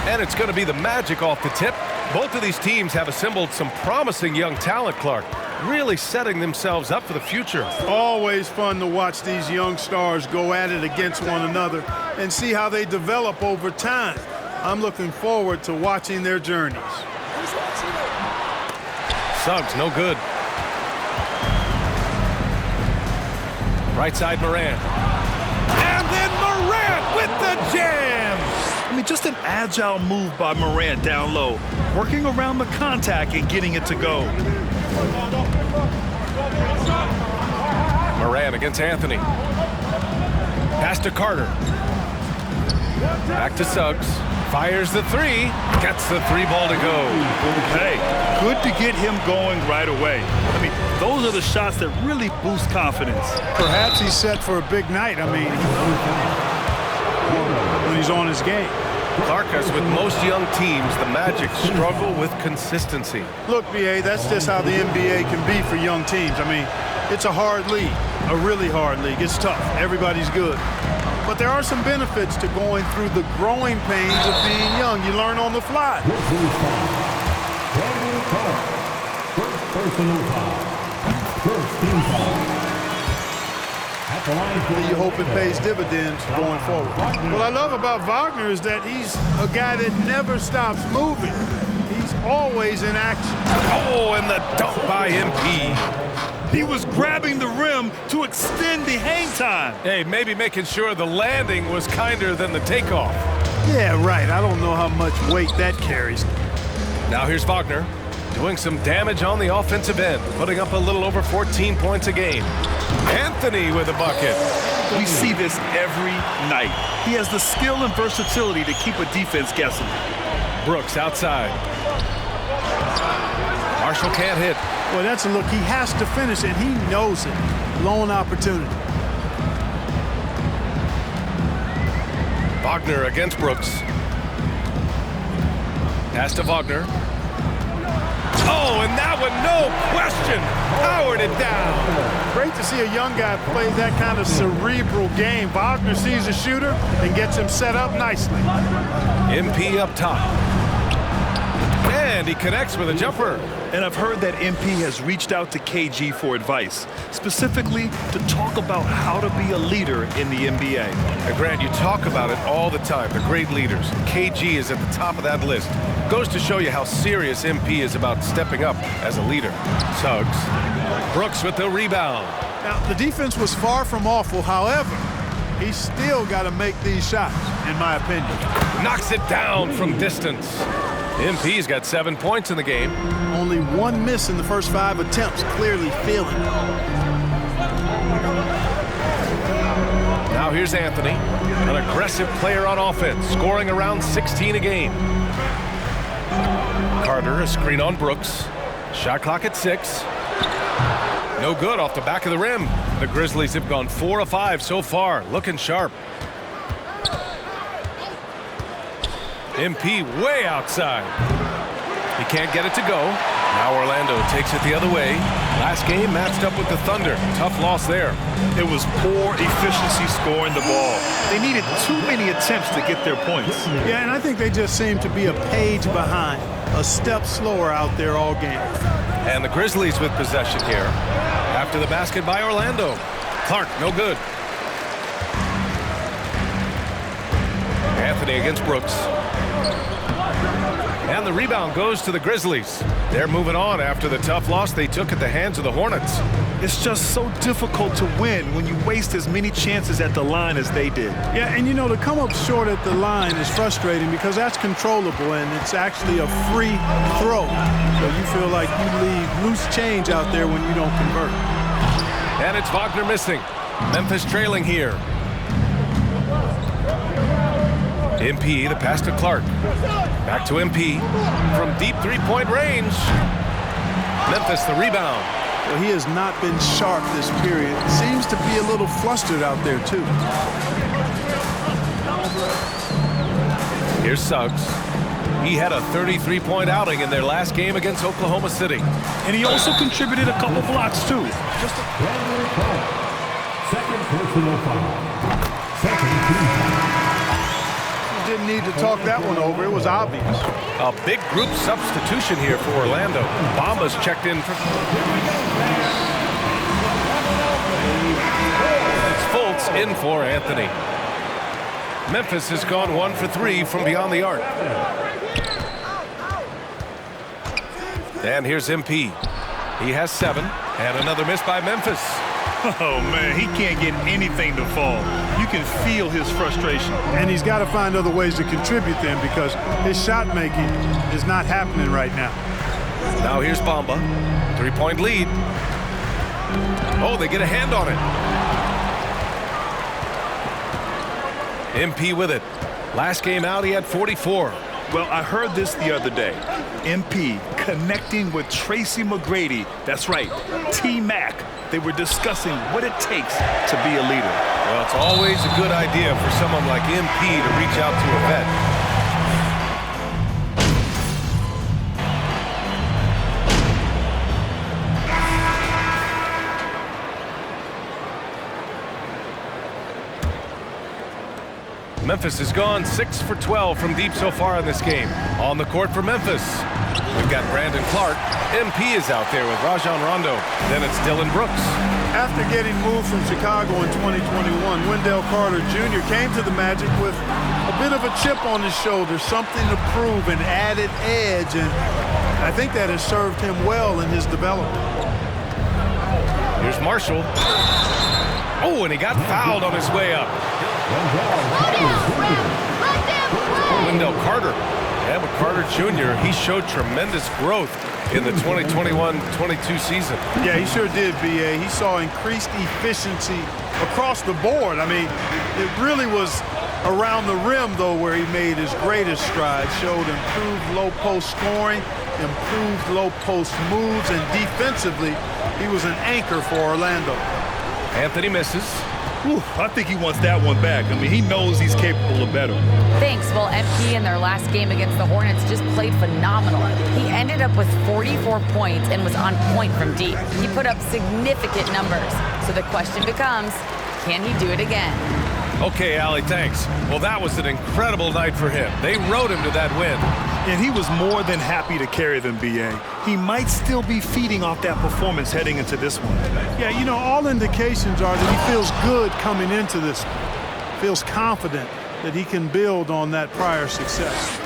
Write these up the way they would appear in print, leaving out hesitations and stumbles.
And it's going to be the Magic off the tip. Both of these teams have assembled some promising young talent, Clark, really setting themselves up for the future. Always fun to watch these young stars go at it against one another and see how they develop over time. I'm looking forward to watching their journeys. Suggs, no good. Right side, Morant. And then Morant with the jam! I mean, just an agile move by Morant down low, working around the contact and getting it to go. Morant against Anthony. Pass to Carter. Back to Suggs. Fires the three. Gets the three ball to go. Hey, good to get him going right away. I mean, those are the shots that really boost confidence. Perhaps he's set for a big night. I mean, when he's on his game. Clark, as with most young teams, the Magic struggle with consistency. Look, B.A., that's just how the NBA can be for young teams. I mean, it's a hard league, a really hard league. It's tough. Everybody's good. But there are some benefits to going through the growing pains of being young. You learn on the fly. You hope it pays dividends going forward. What I love about Wagner is that he's a guy that never stops moving. He's always in action. Oh, and the dunk by MP. He was grabbing the rim to extend the hang time. Hey, maybe making sure the landing was kinder than the takeoff. Yeah, right. I don't know how much weight that carries. Now here's Wagner doing some damage on the offensive end, putting up a little over 14 points a game. Anthony with a bucket. We see this every night. He has the skill and versatility to keep a defense guessing. Brooks outside. Marshall can't hit. Well, that's a look. He has to finish, and he knows it. Lone opportunity. Wagner against Brooks. Pass to Wagner. Oh, and that one, no question, powered it down. Great to see a young guy play that kind of cerebral game. Wagner sees a shooter and gets him set up nicely. MP up top. And he connects with a jumper. And I've heard that MP has reached out to KG for advice, specifically to talk about how to be a leader in the NBA. And Grant, you talk about it all the time, the great leaders. KG is at the top of that list. Goes to show you how serious MP is about stepping up as a leader. Suggs. Brooks with the rebound. Now, the defense was far from awful. However, he's still got to make these shots, in my opinion. Knocks it down from distance. MP's got 7 points in the game. Only one miss in the first 5 attempts, clearly feeling it. Now here's Anthony, an aggressive player on offense, scoring around 16 a game. Carter, a screen on Brooks. Shot clock at 6. No good off the back of the rim. The Grizzlies have gone 4 of 5 so far, looking sharp. MP way outside. He can't get it to go. Now Orlando takes it the other way. Last game matched up with the Thunder. Tough loss there. It was poor efficiency scoring the ball. They needed too many attempts to get their points. Yeah, and I think they just seem to be a page behind, a step slower out there all game. And the Grizzlies with possession here. After the basket by Orlando. Clark, no good. Anthony against Brooks. And the rebound goes to the Grizzlies. They're moving on after the tough loss they took at the hands of the Hornets. It's just so difficult to win when you waste as many chances at the line as they did. Yeah, and you know, to come up short at the line is frustrating because that's controllable and it's actually a free throw. So you feel like you leave loose change out there when you don't convert. And it's Wagner missing. Memphis trailing here. MP, the pass to Clark. Back to MP. From deep three-point range. Memphis, the rebound. Well, he has not been sharp this period. Seems to be a little flustered out there, too. Here's Suggs. He had a 33-point outing in their last game against Oklahoma City. And he also contributed a couple blocks, too. Second personal foul. Second team foul. didn't need to talk that one over. It was obvious. A big group substitution here for Orlando. Bamba's checked in for... It's Fultz in for Anthony. Memphis has gone 1 for 3 from beyond the arc. And here's MP. He has 7, and another miss by Memphis. Oh, man, he can't get anything to fall. You can feel his frustration. And he's got to find other ways to contribute then, because his shot making is not happening right now. Now here's Bamba. 3-point lead. Oh, they get a hand on it. MP with it. Last game out, he had 44. Well, I heard this the other day. MP connecting with Tracy McGrady. That's right, T-Mac. They were discussing what it takes to be a leader. Well, it's always a good idea for someone like MP to reach out to a vet. Memphis has gone 6 for 12 from deep so far in this game. On the court for Memphis, we've got Brandon Clark. MP is out there with Rajon Rondo. Then it's Dylan Brooks. After getting moved from Chicago in 2021, Wendell Carter Jr. came to the Magic with a bit of a chip on his shoulder, something to prove, an added edge, and I think that has served him well in his development. Here's Marshall. Oh, and he got fouled on his way up. Wendell Carter. Yeah, but Carter Jr., he showed tremendous growth in the 2021-22 season. Yeah, he sure did, B.A. He saw increased efficiency across the board. I mean, it really was around the rim, though, where he made his greatest strides. Showed improved low-post scoring, improved low-post moves, and defensively, he was an anchor for Orlando. Anthony misses. Whew, I think he wants that one back. I mean, he knows he's capable of better. Thanks. Well, MP in their last game against the Hornets just played phenomenal. He ended up with 44 points and was on point from deep. He put up significant numbers. So the question becomes, can he do it again? Okay, Allie, thanks. Well, that was an incredible night for him. They rode him to that win. And he was more than happy to carry them, B.A. He might still be feeding off that performance heading into this one. Yeah, you know, all indications are that he feels good coming into this one. Feels confident that he can build on that prior success.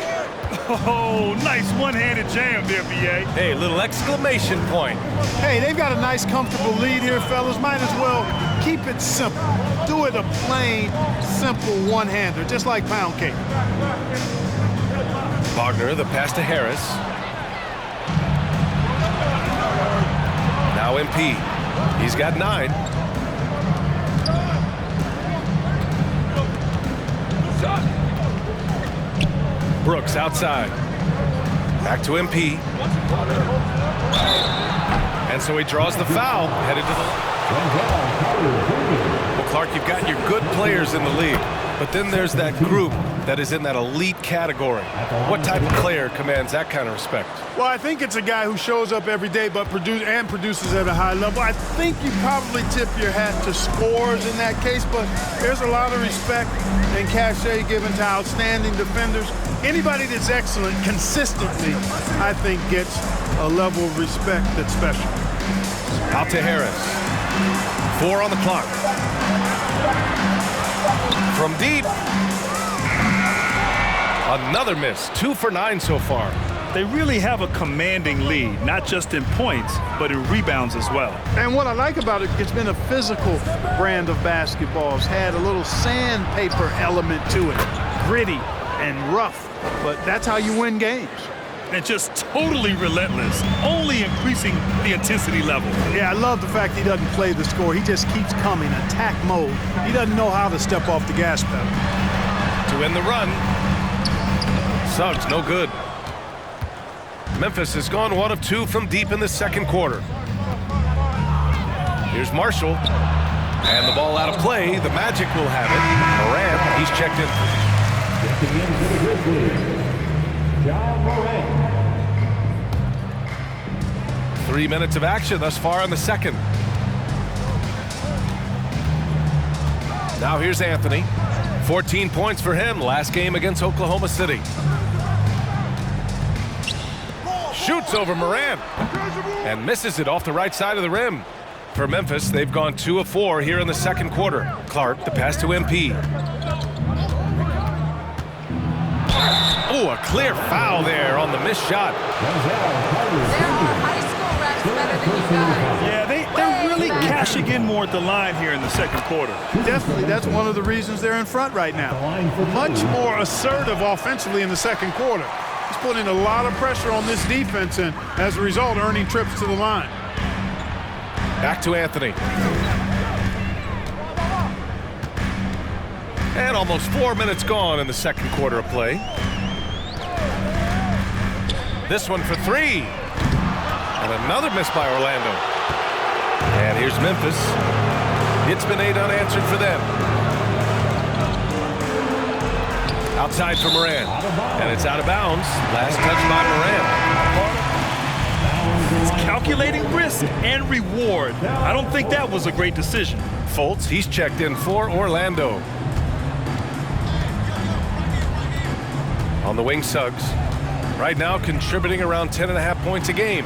Oh, nice one-handed jam there, B.A. Hey, little exclamation point. Hey, they've got a nice, comfortable lead here, fellas. Might as well keep it simple. Do it a plain, simple one-hander, just like pound cake. Wagner, the pass to Harris. Now MP. He's got 9. Brooks outside. Back to MP. And so he draws the foul, headed to the line. Well, Clark, you've got your good players in the league, but then there's that group that is in that elite category. What type of player commands that kind of respect? Well, I think it's a guy who shows up every day but produces at a high level. I think you probably tip your hat to scores in that case, but there's a lot of respect and cachet given to outstanding defenders. Anybody that's excellent consistently, I think, gets a level of respect that's special. Out to Harris. 4 on the clock. From deep. Another miss. 2 for 9 so far. They really have a commanding lead, not just in points, but in rebounds as well. And what I like about it, it's been a physical brand of basketball. It's had a little sandpaper element to it. Gritty and rough, but that's how you win games. And just totally relentless, only increasing the intensity level. Yeah, I love the fact he doesn't play the score. He just keeps coming, attack mode. He doesn't know how to step off the gas pedal. To end the run. Suggs, no good. Memphis has gone 1 of 2 from deep in the second quarter. Here's Marshall. And the ball out of play. The Magic will have it. Morant, he's checked in. 3 minutes of action thus far in the second. Now here's Anthony. 14 points for him last game against Oklahoma City. Shoots over Moran and misses it off the right side of the rim. For Memphis, they've gone 2 of 4 here in the second quarter. Clark, the pass to MP. Oh, a clear foul there on the missed shot. There are high school refs better than you guys. Yeah, they're really cashing in more at the line here in the second quarter. Definitely, that's one of the reasons they're in front right now. Much more assertive offensively in the second quarter. He's putting a lot of pressure on this defense and, as a result, earning trips to the line. Back to Anthony. And almost 4 minutes gone in the second quarter of play. This one for 3. And another miss by Orlando. And here's Memphis. It's been 8 unanswered for them. Outside for Moran. And it's out of bounds. Last touch by Moran. It's calculating risk and reward. I don't think that was a great decision. Fultz, he's checked in for Orlando. On the wing, Suggs. Right now contributing around 10.5 points a game.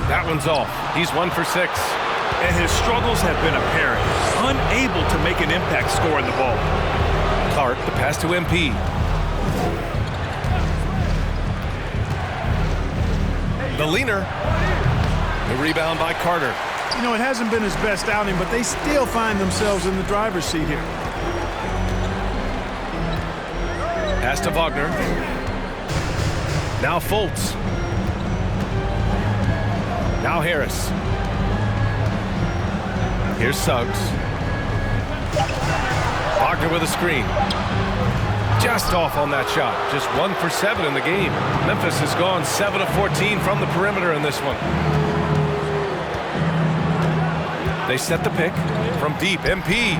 That one's off. He's 1 for 6. And his struggles have been apparent. Unable to make an impact scoring the ball. Clark, the pass to MP. The leaner. The rebound by Carter. You know, it hasn't been his best outing, but they still find themselves in the driver's seat here. Pass to Wagner. Now Fultz. Now Harris. Here's Suggs. Wagner with a screen. Just off on that shot. Just 1 for 7 in the game. Memphis has gone 7 of 14 from the perimeter in this one. They set the pick from deep. MP.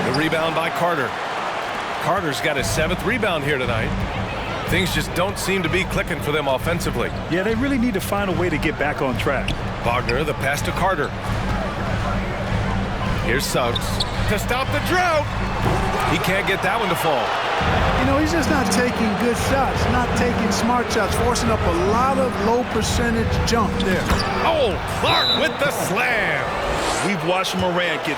The rebound by Carter. Carter's got his 7th rebound here tonight. Things just don't seem to be clicking for them offensively. Yeah, they really need to find a way to get back on track. Wagner, the pass to Carter. Here's Suggs to stop the drought. He can't get that one to fall. You know, he's just not taking good shots, not taking smart shots, forcing up a lot of low percentage jump there. Oh, Clark with the slam. We've watched Moran get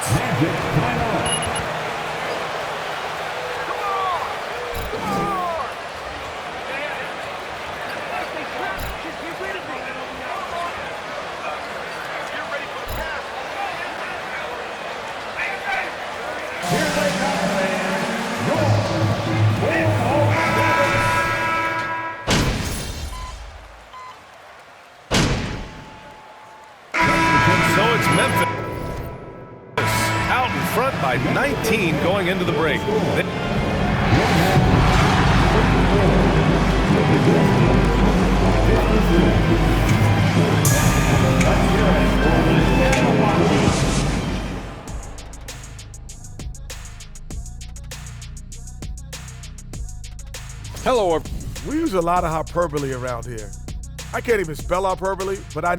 by 19 going into the break. Hello. We use a lot of hyperbole around here. I can't even spell hyperbole, but I...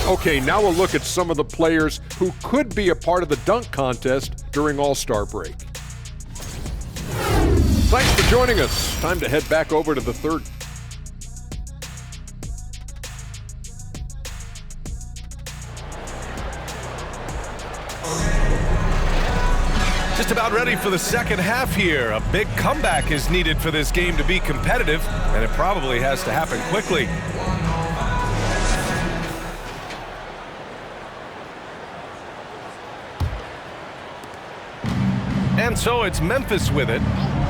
Okay, now we'll look at some of the players who could be a part of the dunk contest during All-Star break. Thanks for joining us. Time to head back over to the third. Just about ready for the second half here. A big comeback is needed for this game to be competitive, and it probably has to happen quickly. And so it's Memphis with it.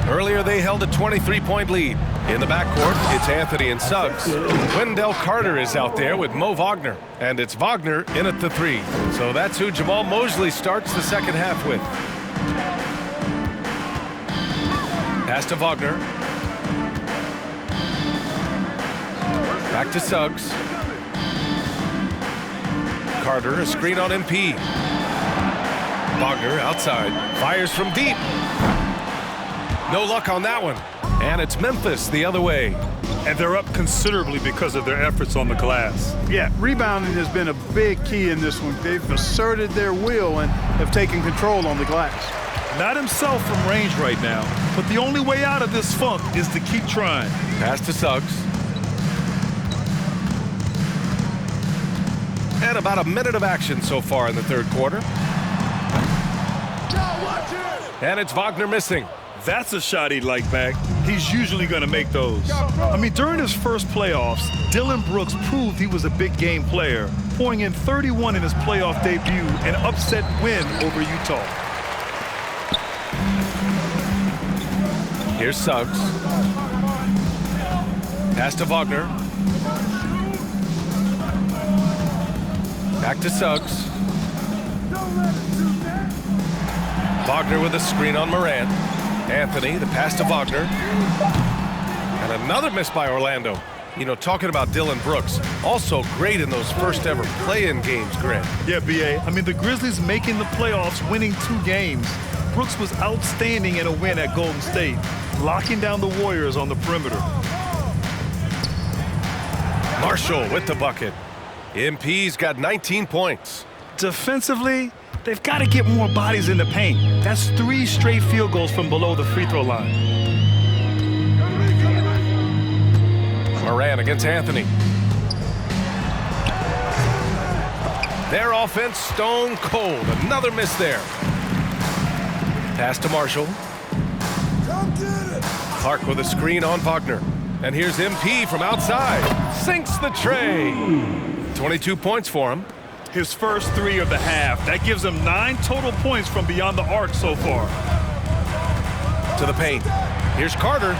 Earlier they held a 23-point lead. In the backcourt, it's Anthony and Suggs. Wendell Carter is out there with Mo Wagner. And it's Wagner in at the 3. So that's who Jamal Mosley starts the second half with. Pass to Wagner. Back to Suggs. Carter, a screen on MP. Wagner outside, fires from deep. No luck on that one. And it's Memphis the other way. And they're up considerably because of their efforts on the glass. Yeah, rebounding has been a big key in this one. They've asserted their will and have taken control on the glass. Not himself from range right now, but the only way out of this funk is to keep trying. Pass to Suggs. And about a minute of action so far in the third quarter. And it's Wagner missing. That's a shot he'd like back. He's usually going to make those. I mean, during his first playoffs, Dillon Brooks proved he was a big game player, pouring in 31 in his playoff debut, an upset win over Utah. Here's Suggs. Pass to Wagner. Back to Suggs. Wagner with a screen on Morant. Anthony, the pass to Wagner. And another miss by Orlando. You know, talking about Dillon Brooks, also great in those first ever play-in games, Grant. Yeah, B.A. I mean, the Grizzlies making the playoffs, winning 2 games. Brooks was outstanding in a win at Golden State, locking down the Warriors on the perimeter. Marshall with the bucket. MP's got 19 points. Defensively, they've got to get more bodies in the paint. That's 3 straight field goals from below the free throw line. Morant against Anthony. Their offense stone cold. Another miss there. Pass to Marshall. Clark with a screen on Wagner. And here's MP from outside. Sinks the tray. 22 points for him. His first 3 of the half. That gives him 9 total points from beyond the arc so far. To the paint. Here's Carter.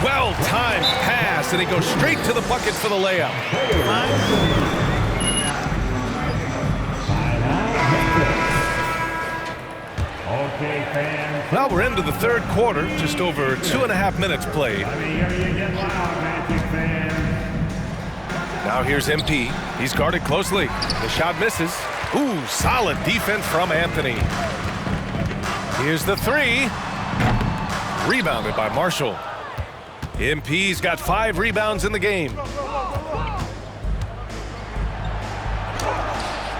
Well-timed pass, and he goes straight to the bucket for the layup. Well, we're into the third quarter, just over 2.5 minutes played. Now here's MP. He's guarded closely. The shot misses. Ooh, solid defense from Anthony. Here's the 3. Rebounded by Marshall. MP's got 5 rebounds in the game.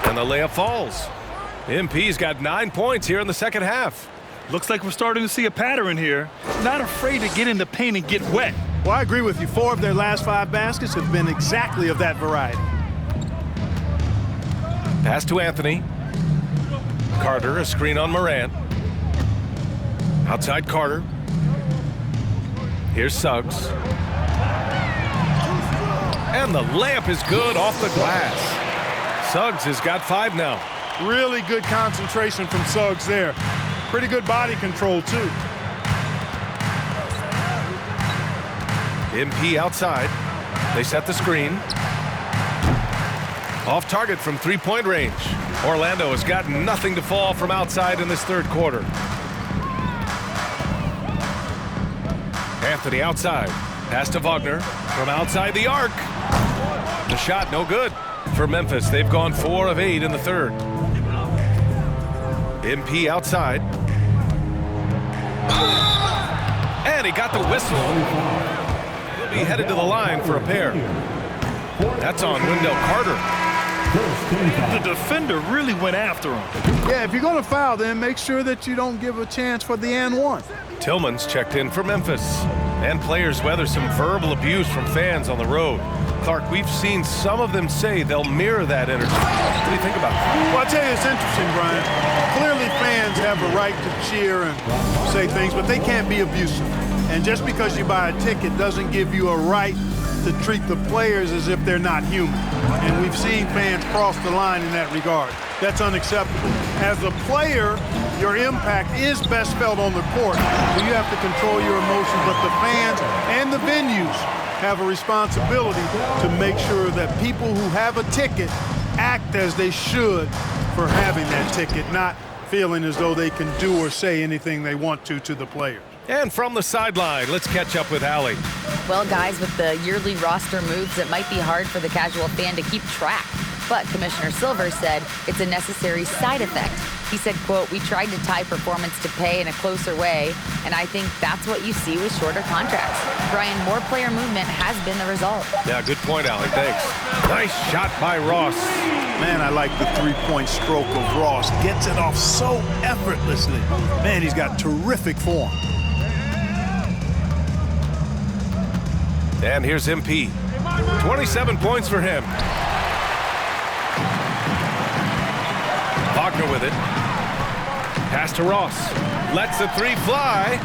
And the layup falls. MP's got 9 points here in the second half. Looks like we're starting to see a pattern here. Not afraid to get in the paint and get wet. Well, I agree with you. 4 of their last 5 baskets have been exactly of that variety. Pass to Anthony. Carter, a screen on Morant. Outside Carter. Here's Suggs. And the layup is good off the glass. Suggs has got 5 now. Really good concentration from Suggs there. Pretty good body control, too. MP outside. They set the screen. Off target from 3-point range. Orlando has got nothing to fall from outside in this third quarter. Anthony outside. Pass to Wagner from outside the arc. The shot no good for Memphis. They've gone 4 of 8 in the third. MP outside. And he got the whistle. He'll be headed to the line for a pair. That's on Wendell Carter. The defender really went after him. Yeah, if you're going to foul, then make sure that you don't give a chance for the and one. Tillman's checked in for Memphis. And players weather some verbal abuse from fans on the road. Clark, we've seen some of them say they'll mirror that energy. What do you think about it? Well, I tell you, it's interesting, Brian. Clearly fans have a right to cheer and say things, but they can't be abusive. And just because you buy a ticket doesn't give you a right to treat the players as if they're not human. And we've seen fans cross the line in that regard. That's unacceptable. As a player, your impact is best felt on the court. So you have to control your emotions, but the fans and the venues have a responsibility to make sure that people who have a ticket act as they should for having that ticket, not feeling as though they can do or say anything they want to the players. And from the sideline, let's catch up with Allie. Well, guys, with the yearly roster moves, it might be hard for the casual fan to keep track. But Commissioner Silver said it's a necessary side effect. He said, quote, "We tried to tie performance to pay in a closer way, and I think that's what you see with shorter contracts." Brian, more player movement has been the result. Yeah, good point, Alec. Thanks. Nice shot by Ross. Man, I like the three-point stroke of Ross. Gets it off so effortlessly. Man, he's got terrific form. And here's MP. 27 points for him. Wagner with it. Pass to Ross. Lets the three fly.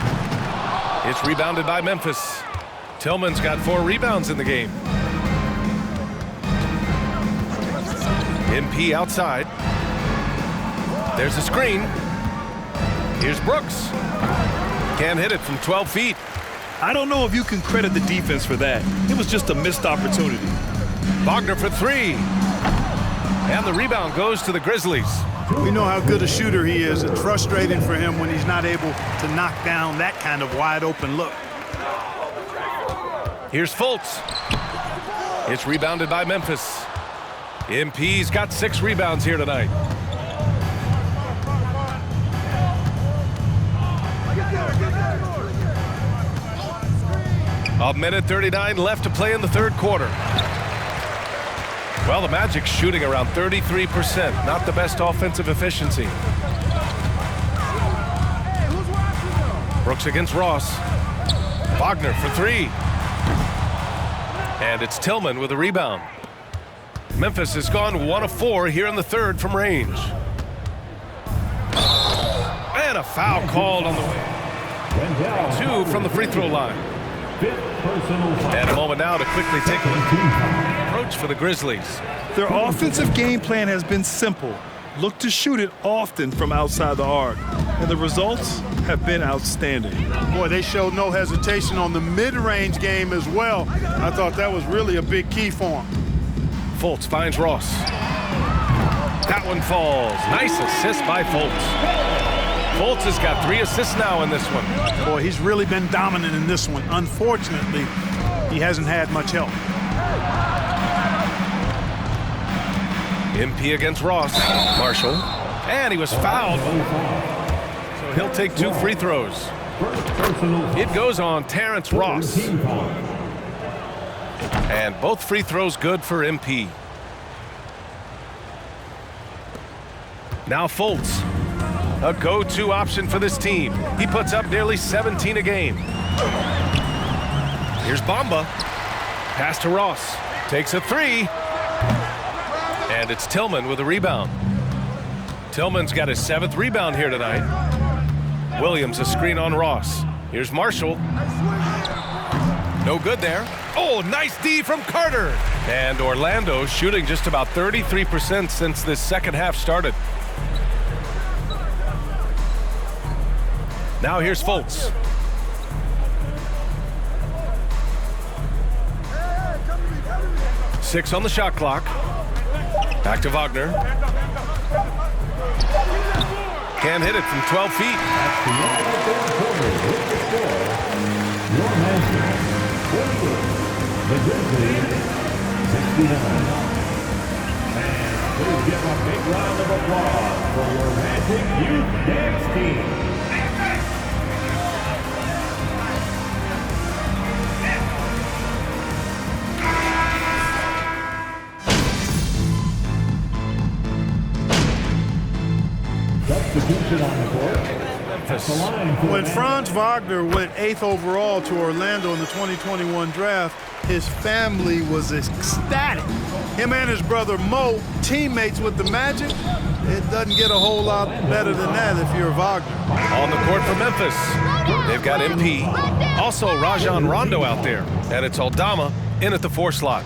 It's rebounded by Memphis. Tillman's got 4 rebounds in the game. MP outside. There's a screen. Here's Brooks. Can't hit it from 12 feet. I don't know if you can credit the defense for that. It was just a missed opportunity. Wagner for 3. And the rebound goes to the Grizzlies. We know how good a shooter he is. It's frustrating for him when he's not able to knock down that kind of wide open look. Here's Fultz. It's rebounded by Memphis. MP's got 6 rebounds here tonight. A minute 39 left to play in the third quarter. Well, the Magic's shooting around 33%. Not the best offensive efficiency. Brooks against Ross. Wagner for 3. And it's Tillman with a rebound. Memphis has gone 1 of 4 here in the third from range. And a foul called on the way. 2 from the free throw line. And a moment now to quickly take a look. Approach for the Grizzlies. Their offensive game plan has been simple. Look to shoot it often from outside the arc. And the results have been outstanding. Boy, they showed no hesitation on the mid-range game as well. I thought that was really a big key for him. Fultz finds Ross. That one falls. Nice assist by Fultz. Fultz has got 3 assists now in this one. Boy, he's really been dominant in this one. Unfortunately, he hasn't had much help. MP against Ross. Marshall. And he was fouled. So he'll take 2 free throws. It goes on Terrence Ross. And both free throws good for MP. Now Fultz. A go-to option for this team. He puts up nearly 17 a game. Here's Bamba. Pass to Ross. Takes a 3. And it's Tillman with a rebound. Tillman's got his 7th rebound here tonight. Williams a screen on Ross. Here's Marshall. No good there. Oh, nice D from Carter. And Orlando shooting just about 33% since this second half started. Now here's Fultz. Six on the shot clock. Back to Wagner. Can't hit it from 12 feet. The Grizzlies, 69. And please give a big round of applause for your Magic Youth Dance Team. Substitution on the court. When Franz Wagner went 8th overall to Orlando in the 2021 draft, his family was ecstatic. Him and his brother Mo, teammates with the Magic. It doesn't get a whole lot better than that if you're Wagner. On the court for Memphis, they've got MP. Also Rajon Rondo out there. And it's Aldama in at the 4 slot.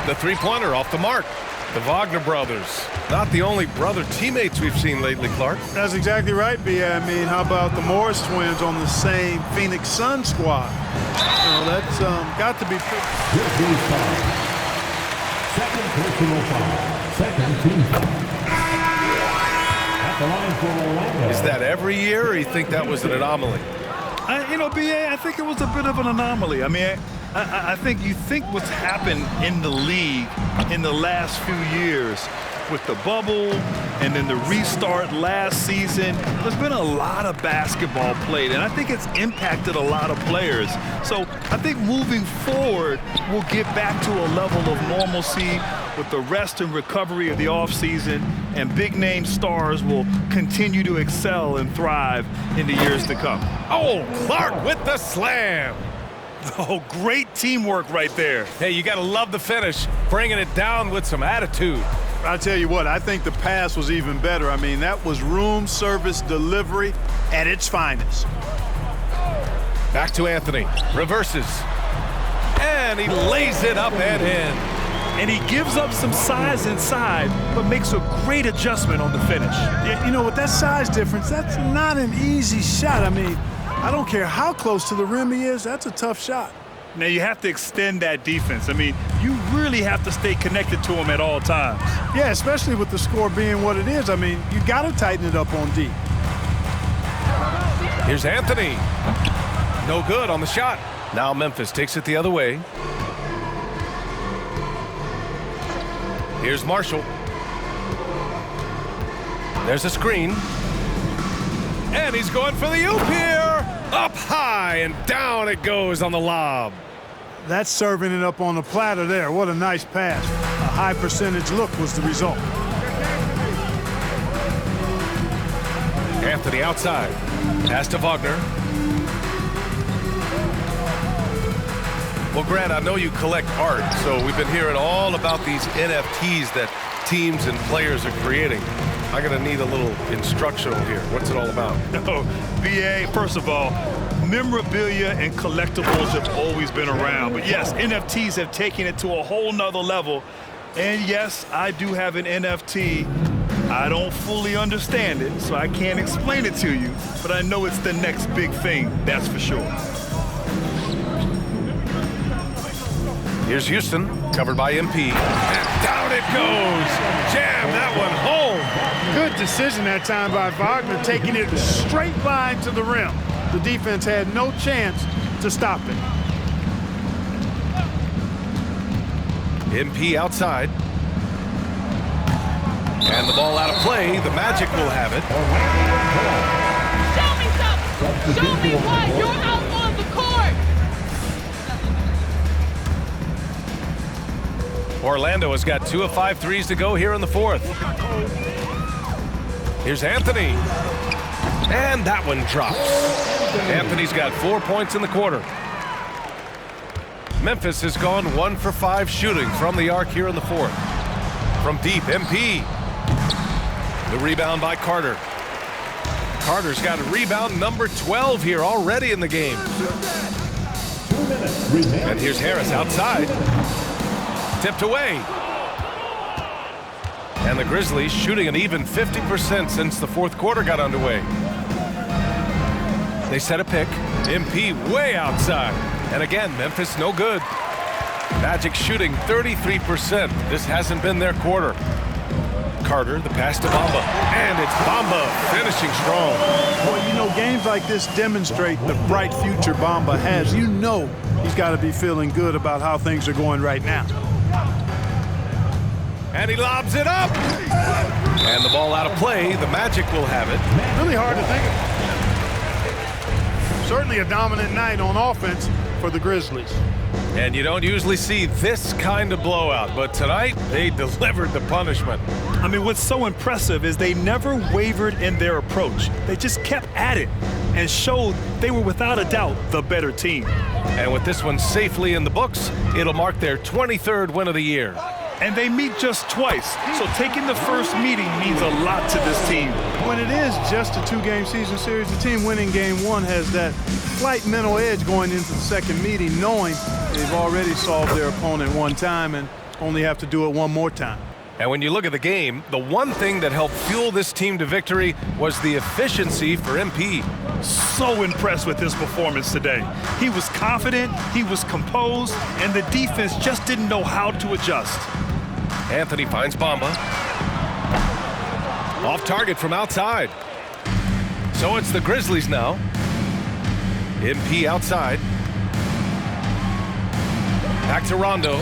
The three-pointer off the mark. The Wagner brothers, not the only brother teammates we've seen lately, Clark. That's exactly right, B.A. I mean, how about the Morris twins on the same Phoenix Suns squad? You know, that's got to be pretty. Second personal foul. Second team foul. At the line for Orlando. Is that every year, or you think that was an anomaly? You know, B.A., I think it was a bit of an anomaly. I mean, I think what's happened in the league in the last few years with the bubble and then the restart last season, there's been a lot of basketball played, and I think it's impacted a lot of players. So I think moving forward, we'll get back to a level of normalcy with the rest and recovery of the offseason, and big-name stars will continue to excel and thrive in the years to come. Oh, Clark with the slam. Oh, great teamwork right there. Hey, you got to love the finish, bringing it down with some attitude. I'll tell you what, I think the pass was even better. I mean, that was room service delivery at its finest. Back to Anthony. Reverses. And he lays it up and in. And he gives up some size inside, but makes a great adjustment on the finish. Yeah, you know, with that size difference, that's not an easy shot. I mean, I don't care how close to the rim he is, that's a tough shot. Now, you have to extend that defense. I mean, you really have to stay connected to him at all times. Yeah, especially with the score being what it is. I mean, you got to tighten it up on D. Here's Anthony. No good on the shot. Now Memphis takes it the other way. Here's Marshall. There's a screen. And he's going for the oop here. Up high and down it goes on the lob. That's serving it up on the platter there. What a nice pass. A high percentage look was the result. Anthony outside. Pass to Wagner. Well, Grant, I know you collect art, so we've been hearing all about these NFTs that teams and players are creating. I'm going to need a little instructional here. What's it all about? Oh, BA, first of all, memorabilia and collectibles have always been around. But yes, NFTs have taken it to a whole nother level. And yes, I do have an NFT. I don't fully understand it, so I can't explain it to you. But I know it's the next big thing, that's for sure. Here's Houston, covered by MP. And down it goes. Jam that one home. Good decision that time by Wagner, taking it straight line to the rim. The defense had no chance to stop it. MP outside. And the ball out of play. The Magic will have it. Show me something. Show me why you're out on the court. Orlando has got 2 of 5 threes to go here in the fourth. Here's Anthony. And that one drops. Anthony's got 4 points in the quarter. Memphis has gone 1 for 5 shooting from the arc here in the fourth. From deep, MP. The rebound by Carter. Carter's got a rebound number 12 here already in the game. And here's Harris outside. Tipped away. And the Grizzlies shooting an even 50% since the fourth quarter got underway. They set a pick. MP way outside. And again, Memphis no good. Magic shooting 33%. This hasn't been their quarter. Carter, the pass to Bamba. And it's Bamba finishing strong. Well, you know, games like this demonstrate the bright future Bamba has. You know he's got to be feeling good about how things are going right now. And he lobs it up. And the ball out of play. The Magic will have it. Really hard to think of. Certainly a dominant night on offense for the Grizzlies. And you don't usually see this kind of blowout, but tonight they delivered the punishment. I mean, what's so impressive is they never wavered in their approach. They just kept at it and showed they were without a doubt the better team. And with this one safely in the books, it'll mark their 23rd win of the year. And they meet just twice, so taking the first meeting means a lot to this team. When it is just a 2-game season series, the team winning game 1 has that slight mental edge going into the second meeting, knowing they've already solved their opponent one time and only have to do it one more time. And when you look at the game, the one thing that helped fuel this team to victory was the efficiency for MP. So impressed with his performance today. He was confident, he was composed, and the defense just didn't know how to adjust. Anthony finds Bamba. Off target from outside. So it's the Grizzlies now. MP outside. Back to Rondo.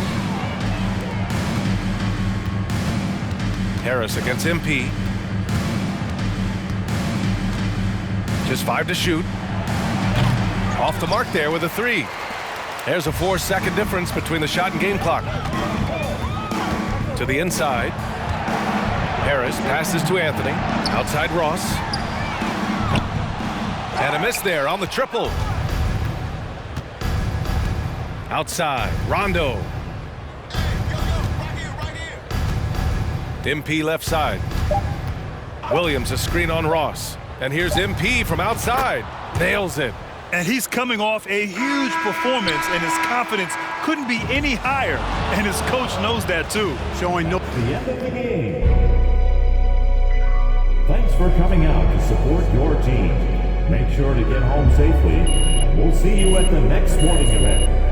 Harris against MP. Just 5 to shoot. Off the mark there with a 3. There's a 4-second difference between the shot and game clock. To the inside. Harris passes to Anthony. Outside Ross. And a miss there on the triple. Outside, Rondo. MP left side. Williams a screen on Ross. And here's MP from outside. Nails it. And he's coming off a huge performance, and his confidence couldn't be any higher. And his coach knows that too. Showing no. The end of the game. Thanks for coming out to support your team. Make sure to get home safely, and we'll see you at the next sporting event.